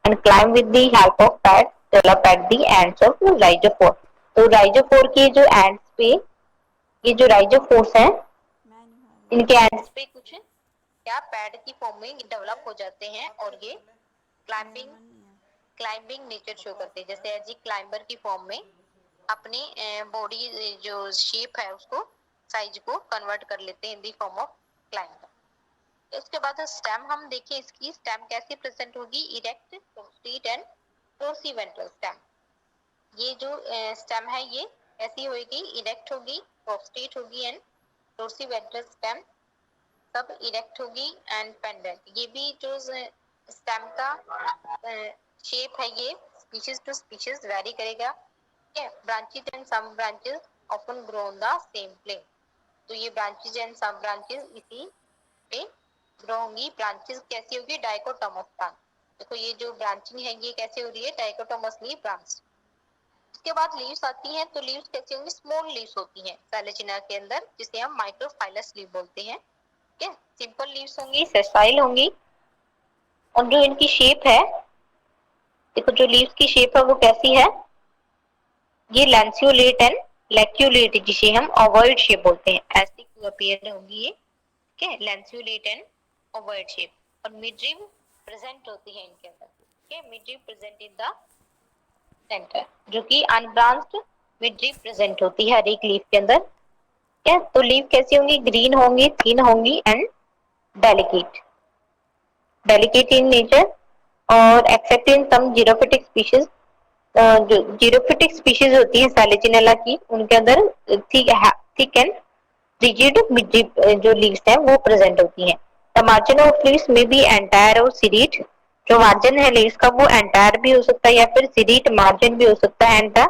and climb with the help of pads develop at the ends of rhizophore. तो rhizophore के जो ends पे ये जो rhizophores हैं इनके एंड्स पे कुछ क्या पैड की फॉर्म में डेवलप हो जाते हैं और ये क्लाइंबिंग नेचर शो करते हैं, जैसे एज क्लाइंबर की फॉर्म में अपने बॉडी जो शेप है उसको साइज को कन्वर्ट कर लेते हैं इन दी फॉर्म ऑफ क्लाइंबर। उसके बाद स्टेम हम देखें, इसकी स्टेम कैसे प्रेजेंट होगी, erect, prostate and dorsiventral stem. ये जो स्टेम है ये ऐसी होगी, इरेक्ट होगी, प्रोस्टेट होगी एंड डोर्सीवेंट्रल स्टेम सब इरेक्ट होगी एंड पेंडेंट। ये भी जो स्टेम का शेप है ये स्पीशीज टू स्पीशीज वेरी करेगा। Branches and some branches often grow on the same plane. तो ये ब्रांचेस एंड सम ब्रांचेस इसी पे ग्रो होंगी। ब्रांचेस कैसी होगी, डाइकोटोमस प्लांट। देखो ये जो ब्रांचिंग है ये कैसे हो रही है, डाइकोटोमसली ब्रांच। उसके बाद लीव्स आती हैं, तो लीव्स कैसी होंगी, स्मॉल लीव्स होती हैं सैलिसिना के अंदर, जिसे हम माइक्रोफाइलस लीव बोलते हैं। ठीक है, सिंपल लीव्स होंगी, सेसाइल होंगी और जो इनकी शेप है, देखो जो लीव्स की शेप है वो कैसी है, ये लैंसियोलेट एंड लैक्यूलेट, जिसे हम ओवॉइड शेप बोलते हैं, ऐसी अपीयर होगी ये। ठीक है, लैंसियोलेट एंड ओवॉइड शेप। और मिडरिब प्रेजेंट होती है इनके अंदर। ठीक है, midrib present in the centre, जो कि अनब्रांच्ड मिडरिब प्रेजेंट होती है हर एक लीफ के अंदर। क्या, तो लीफ कैसी होंगी, ग्रीन होंगी, थिन होंगी एंड डेलिकेट इन नेचर और except in some xerophytic species. जो जीरोफिटिक स्पीशीज होती है सैलिसिनेला की, उनके अंदर थिक एंड रिजिड मिडरिब जो लीव्स हैं वो प्रेजेंट होती हैं। द मार्जिन ऑफ लीव्स में बी एंटायर और सीरीट। जो मार्जिन है लीव्स का वो एंटायर भी हो सकता है या फिर सीरीट मार्जिन भी हो सकता है। And the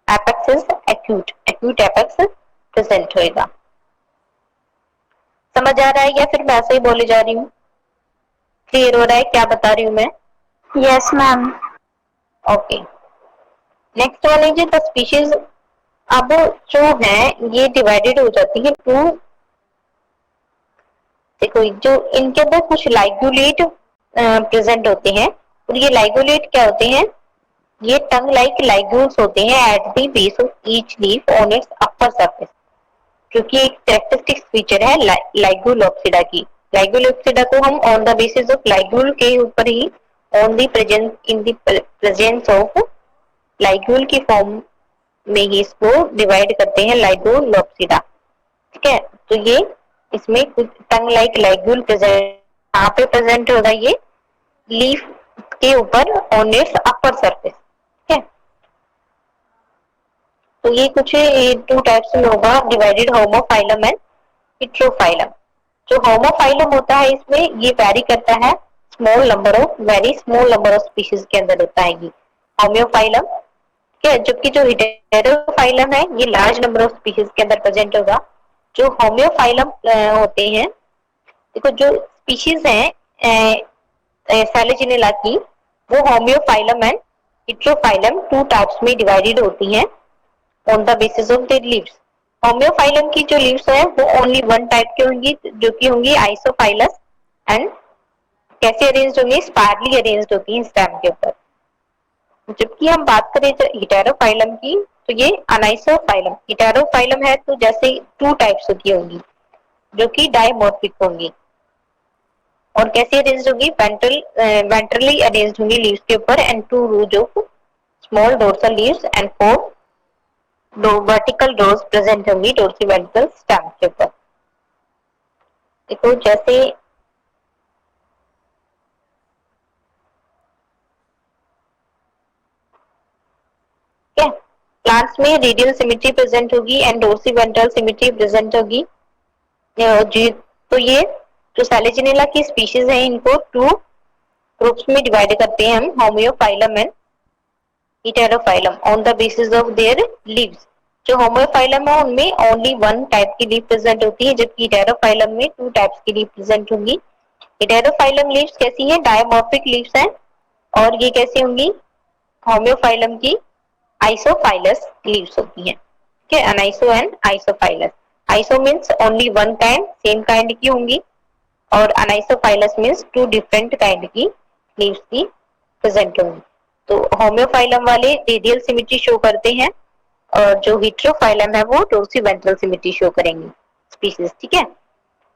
apex is acute apex present होएगा। समझ आ रहा है या फिर मैं ऐसे ही बोले जा रही हूँ, क्लियर हो रहा है क्या बता रही हूँ मैं? Yes ma'am. Okay, next one है द स्पीशीज। अब जो है ये डिवाइडेड हो जाती है टू, देखो जो इनके अंदर कुछ लाइगुलेट प्रेजेंट होते हैं, और ये लाइगुलेट क्या होते हैं, ये टंग लाइक लाइग्यूल्स होते हैं at the base of each leaf on it's upper surface, जो कि एक कैरेक्टरिस्टिक फीचर है लाइगुलोप्सिडा की। लाइगुलोप्सिडा को हम on the basis of ligule के ऊपर ही, on the presence in the presence of ligule की फॉर्म में ही इसको डिवाइड करते हैं, लाइगुलोप्सिडा। ठीक है, तो ये इसमें कुछ टंग लाइक लाइग्यूल प्रेजेंट, कहाँ पे प्रेजेंट होगा, ये लीफ के ऊपर ऑन इट्स अपर सरफेस। ठीक है, तो ये कुछ टू टाइप्स में होगा, डिवाइडेड होमोफाइलम एंड हेटेरोफाइलम। जो होमोफाइलम होता है इसमें ये वैरी करता है, very small number of species के अंदर होता है ये होम्योफाइलम। ठीक है, जबकि जो हेटेरोफाइलम है ये लार्ज नंबर ऑफ स्पीशीज के अंदर प्रेजेंट होगा। जो होम्योफाइलम होते हैं, देखो जो स्पीशीज हैं सैलिसिनेला की, वो homophyllum and heterophyllum two types में डिवाइडेड होती हैं on the basis of their leaves. Homophyllum की जो लीव्स है वो ओनली वन टाइप की होंगी, जो कि होंगी आइसोफाइलस एंड कैसे अरेंज्ड होंगी, स्पायरली अरेंज्ड होती हैं स्टेम के ऊपर। जबकि हम बात करें हेटेरोफाइलम की, तो ये अनाइसोफाइलम। हेटेरोफाइलम है तो जैसे टू टाइप्स की होंगी, जो कि डायमॉर्फिक होंगी और कैसे अरेंज्ड होंगी, वेंट्रली अरेंज्ड होंगी लीव्स के ऊपर and two rows of small dorsal leaves and four दो वर्टिकल रोज प्रेजेंट होंगी डोर्सीवेंट्रल स्टेम के ऊपर। देखो जैसे प्लांट्स में रेडियल सिमेट्री प्रेजेंट होगी एंड डोर्सीवेंट्रल सिमेट्री प्रेजेंट होगी। जी, तो ये जो सैलिसिनेला की स्पीशीज है इनको टू ग्रुप्स में डिवाइड करते हैं हम, homophyllum and heterophyllum on the basis of their leaves. जो होम्योफाइलम है उनमें ओनली वन टाइप की लीफ प्रेजेंट होती है, जबकि हेटेरोफाइलम में टू टाइप्स की लीफ प्रेजेंट होंगी। हेटेरोफाइलम लीव्स कैसी हैं, डायमॉर्फिक लीव्स हैं, और ये कैसी होंगी, होम्योफाइलम की आइसोफाइलस लीव्स होती हैं। ठीक है, aniso and isophyllous. Iso means only one kind, same kind की होंगी, और anisophyllous means two different kind की लीव्स की प्रेजेंट होंगी। तो होम्योफाइलम वाले रेडियल सिमेट्री शो करते हैं और जो हेटेरोफाइलम है वो डोर्सिवेंट्रल सिमेट्री शो करेंगे स्पीशीज, ठीक है।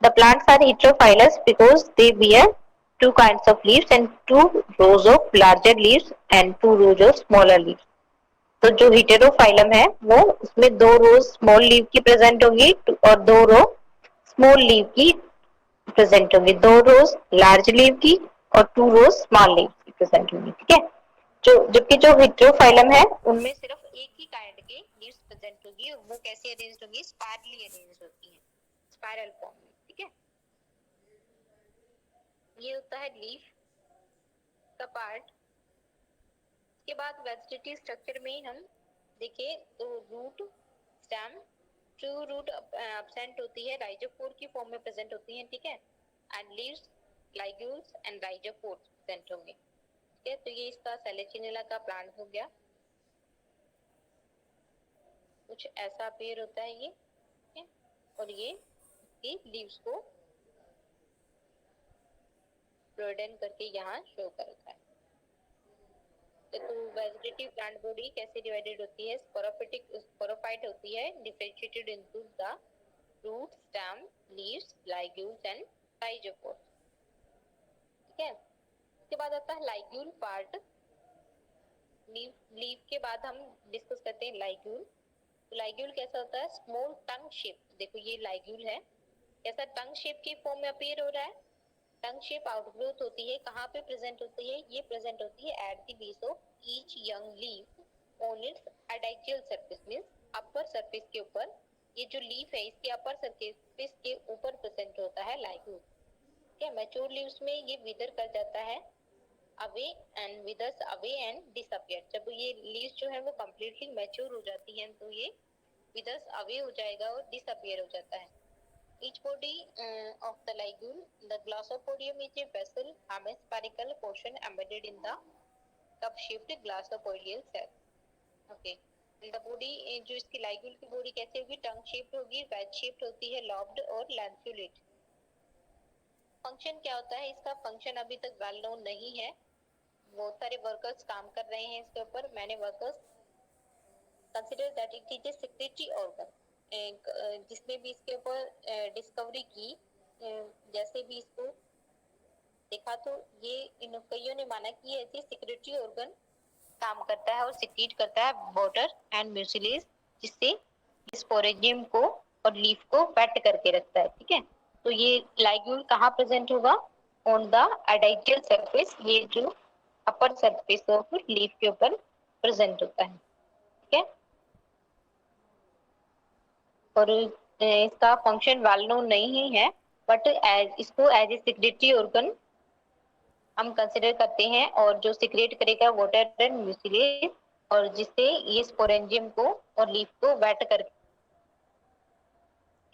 The plants are heterophilous because they bear two kinds of leaves and two rows of larger leaves and two rows of smaller leaves. तो जो heterophylum है वो उसमें दो rows small leaf की प्रेजेंट होंगी और दो रो small leaf की प्रेजेंट होंगी, दो rows large leaf की और two rows small leaf की प्रेजेंट होंगी, ठीक है। जो जबकि जो heterophylum है उनमें सिर्फ एक ही काइंड के लीव्स प्रेजेंट होगी, वो कैसे अरेंज्ड होंगी, स्पाइरली अरेंज्ड होती है, स्पाइरल फॉर्म में, ठीक है। ये होता है लीफ का पार्ट। के बाद वेजिटेटिव स्ट्रक्चर में हम देखें तो root, stem, true root absent होती है, राइजोफोर की फॉर्म में प्रेजेंट होती है, ठीक है। And leaves, ligules and राइजोफोर्स present होंगे, ठीक है। तो ये इसका सेलेचिनेला का प्लांट हो गया, कुछ ऐसा पेड़ होता है ये, ठीक है। और ये लीव्स को ब्रोडन करके यहाँ शो करता है। तो वेजिटेटिव प्लांट बॉडी कैसे डिवाइडेड होती है, स्पोरोफाइट होती है, differentiated into the root, stem, leaves, ligules and rhizophore, ठीक है। इसके बाद आता है लाइग्यूल पार्ट। लीफ के बाद हम डिस्कस करते हैं लाइग्यूल। तो लाइग्यूल कैसा होता है, स्मॉल टंग शेप। देखो ये लाइग्यूल है, कैसा टंग शेप की फॉर्म में अपीयर हो रहा है। टंग शेप आउटग्रोथ होती है, कहाँ पे प्रेजेंट होती है, ये प्रेजेंट होती है at the base of each young leaf on it's एडाक्सियल surface, means upper surface के ऊपर। ये जो लीफ है इसके अपर सरफेस के ऊपर प्रेजेंट होता है लाइग्यूल, ठीक है। मैच्योर लीव्स में ये विदर कर जाता है, away and withers away and disappear. जब ये लीव्स जो है वो कंप्लीटली मैच्योर हो जाती हैं तो ये विदर्स अवे हो जाएगा और डिसअपियर हो जाता है। Each body of the ligule, the glossopodium is a vessel hemispheral portion embedded in the cup-shaped glossopodial cell. Okay. The body जो इसकी ligule की body कैसे होगी, टंग शेप्ड होगी, wedge शेप्ड होती है, lobed और lanceolate। फंक्शन क्या होता है इसका, फंक्शन अभी तक वेल नोन नहीं है, बहुत सारे वर्कर्स काम कर रहे हैं इसके ऊपर। मैंने workers consider that it is a secretary organ, जिसने भी इसके ऊपर डिस्कवरी की, जैसे भी इसको देखा तो ये इन कईयों ने माना कि ये ऐसे सेक्रेटरी ऑर्गन काम करता है और सिक्रीट करता है वाटर एंड म्यूसिलेज, जिससे स्पोरेंजियम को और लीफ को वेट करके रखता है, ठीक है। तो ये लाइग्यूल कहाँ प्रेजेंट होगा, ऑन द एडाक्सियल सरफेस, ये जो अपर सरफेस ऑफ लीफ के ऊपर प्रेजेंट होता है, ठीक है। और इसका फंक्शन वेल नोन नहीं है, बट इसको एज ए सेक्रेटरी ऑर्गन हम कंसिडर करते हैं, और जो सिक्रेट करेगा वाटर एंड म्यूसिलेज, और जिससे ये स्पोरेंजियम को और लीफ को वेट करके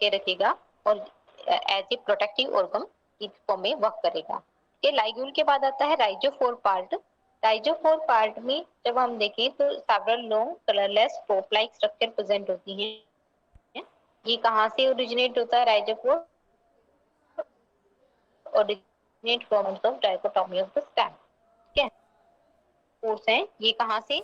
रखेगा और एज ए प्रोटेक्टिव ऑर्गन की फॉर्म में वर्क करेगा। ये लाइग्यूल के बाद आता है राइजोफोर पार्ट। राइजोफोर पार्ट में जब हम देखें तो several long colourless rope like structure present होती है। ये कहाँ से ओरिजिनेट होता है rhizophore, originate from of dichotomy of the stem, ठीक है। फोर्स है ये कहाँ से,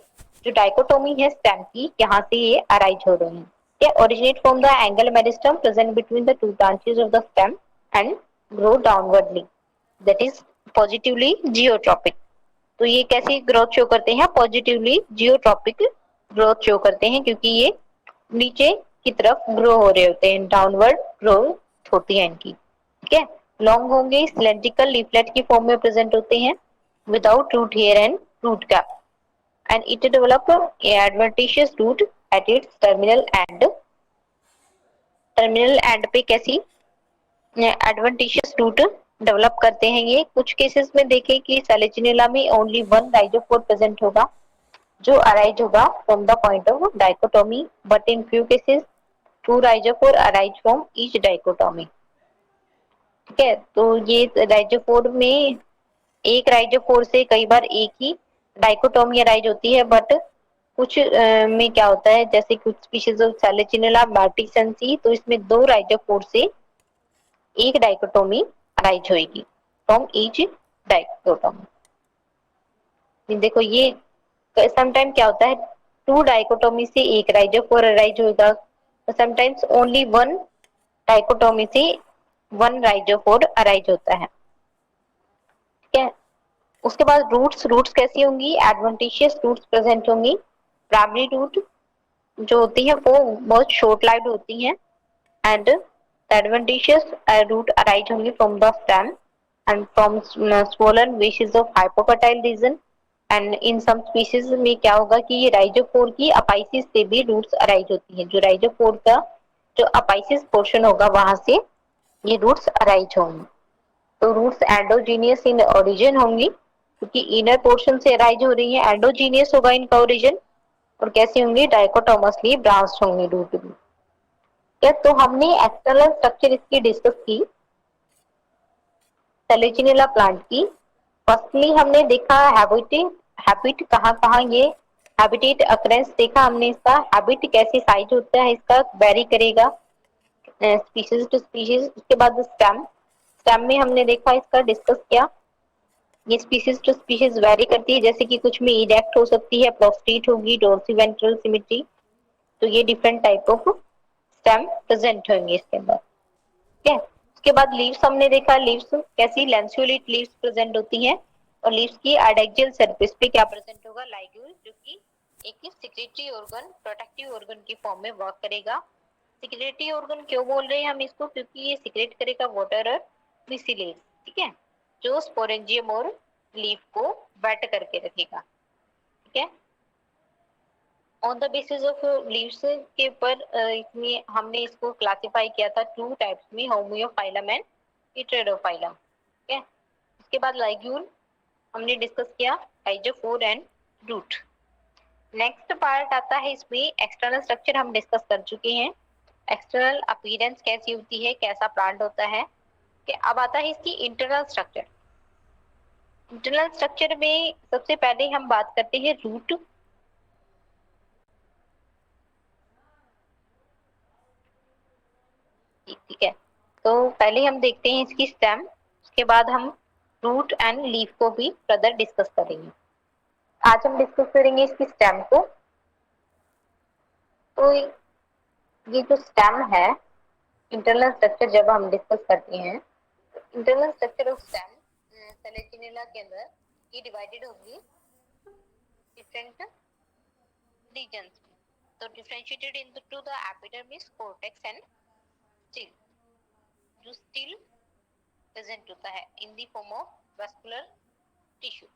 जो डाइकोटोमी है स्टेम की, यहाँ से ये अराइज हो रहे हैं, ये originate from the angle meristem present between the two branches of the stem and grow downwardly, that is positively geotropic. तो ये कैसी ग्रोथ शो करते हैं, पॉजिटिवली जियोट्रॉपिक ग्रोथ शो करते हैं, क्योंकि ये नीचे की तरफ ग्रो हो रहे होते हैं, डाउनवर्ड ग्रोथ होती है इनकी, ठीक है। लॉन्ग होंगे, सिलेंड्रिकल लीफलेट की फॉर्म में प्रेजेंट होते हैं, without root hair and root cap, and it develop a adventitious root at its terminal end। Terminal and पे कैसी एडवेंटिशियस रूट डेवलप करते हैं ये। कुछ केसेस में देखें कि सेलेजिनेला में ओनली वन राइजोफोर प्रेजेंट होगा जो अराइज होगा from the point of dichotomy, but in few cases two rhizophore arise from each dichotomy, ठीक है। तो ये राइजोफोर में एक राइजोफोर से कई बार एक ही डाइकोटोमी अराइज होती है, बट कुछ में क्या होता है, जैसे कुछ स्पीशीज ऑफ सेलेजिनेला मार्टिसेंसी, तो इसमें दो राइजोफोर से एक डाइकोटोमी अराइज होगी फ्रॉम ईच डाइकोटोमी। देखो ये समटाइम क्या होता है, टू डाइकोटोमी से एक राइजोफोर अराइज होगा, समटाइम्स ओनली वन डाइकोटोमी से वन राइजोफोर अराइज होता है। ठीक है, उसके बाद रूट्स कैसी होंगी, एडवेंटिशियस रूट्स प्रेजेंट होंगी। प्राइमरी रूट जो होती है वो बहुत शॉर्ट लाइव्ड होती हैं, and the adventitious root arise only from the stem and from swollen washes of hypofertile region। and in some species में क्या होगा कि ये राइजोफोर की अपाइसिस से भी रूट्स अराइज होती है, जो राइजोफोर का जो अपाइसिस पोर्शन होगा वहां से ये रूट्स अराइज होंगी। तो रूट्स एंडोजीनियस इन ओरिजिन होंगी, क्योंकि इनर पोर्शन से अराइज हो रही है, एंडोजीनियस होगा इनका ओरिजिन। और कैसी होंगी, डाइकोटोमसली ब्रांच्ड होंगी रूट भी। तो हमने एक्सटर्नल स्ट्रक्चर इसकी डिस्कस की सेलेजिनेला प्लांट की। फर्स्टली हमने देखा हैबिट कहाँ कहाँ ये हैबिटेट अकरेंस देखा हमने, इसका हैबिट कैसे साइज होता है इसका वेरी करेगा स्पीशीज टू स्पीशीज। उसके बाद स्टेम, स्टेम में हमने देखा इसका डिस्कस किया, ये स्पीशीज टू स्पीशीज वेरी करती है, जैसे कि कुछ में इरेक्ट हो सकती है, प्रोस्टेट होगी, डोर्सिवेंट्रल सिमेट्री। तो ये different type of stem present होंगे इसके अंदर। ठीक है, उसके बाद लीव्स हमने देखा, लीव्स कैसी लैंसियोलेट लीव्स प्रेजेंट होती हैं। और लीव्स की एडेक्सियल सरफेस पे क्या प्रेजेंट होगा, लाइग्यूल, जो कि एक सिक्रेटरी ऑर्गन, प्रोटेक्टिव ऑर्गन की फॉर्म में वर्क करेगा। सिक्रेटरी ऑर्गन क्यों बोल रहे हैं हम इसको, क्योंकि ये सिक्रेट करेगा वाटर और मिसिलेज। ठीक है, जो स्पोरेंजियम और लीफ को वेट करके रखेगा। ठीक है, on the basis of leaves के ऊपर इसमें हमने इसको क्लासिफाई किया था टू टाइप्स में, होमियोफाइलम एंड हेटेरोफाइलम। ठीक है, उसके बाद लाइग्यूल हमने डिस्कस किया, राइजोफोर एंड रूट। नेक्स्ट पार्ट आता है इसमें एक्सटर्नल स्ट्रक्चर हम डिस्कस कर चुके हैं, एक्सटर्नल अपीयरेंस कैसी होती है, कैसा प्लांट होता है। कि अब आता है इसकी इंटरनल स्ट्रक्चर। इंटरनल स्ट्रक्चर में सबसे पहले हम बात करते हैं रूट। ठीक है, तो पहले हम देखते हैं इसकी स्टेम, उसके बाद हम रूट एंड लीफ को भी फर्दर डिस्कस करेंगे। आज हम डिस्कस करेंगे इसकी स्टेम को। तो ये जो स्टेम है, इंटरनल स्ट्रक्चर जब हम डिस्कस करते हैं, internal structure of stem Selaginella के अंदर ये डिवाइडेड होगी डिफरेंट रीजन्स में। तो differentiated into the epidermis, cortex and still, जो स्टिल प्रेजेंट होता है in the form of vascular tissue.